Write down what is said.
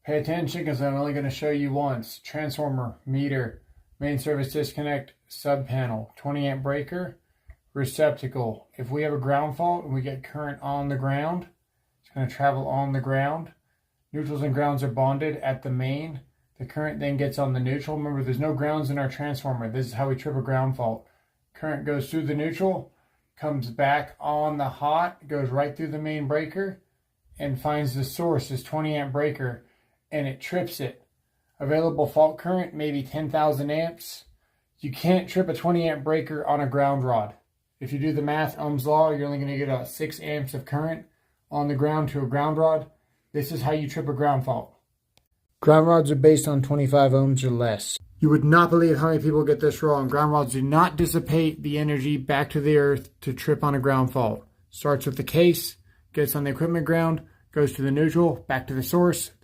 Pay attention because I'm only going to show you once. Transformer, meter, main service disconnect, sub panel, 20 amp breaker, receptacle. If we have a ground fault and we get current on the ground, it's going to travel on the ground. Neutrals and grounds are bonded at the main. The current then gets on the neutral. Remember, there's no grounds in our transformer. This is how we trip a ground fault. Current goes through the neutral, comes back on the hot, goes right through the main breaker, and finds the source, this 20 amp breaker, and it trips it. Available fault current, maybe 10,000 amps. You can't trip a 20 amp breaker on a ground rod. If you do the math, Ohm's law, you're only going to get about 6 amps of current on the ground to a ground rod. This is how you trip a ground fault. Ground rods are based on 25 ohms or less. You would not believe how many people get this wrong. Ground rods do not dissipate the energy back to the earth to trip on a ground fault. Starts with the case, gets on the equipment ground, goes to the neutral, back to the source. That's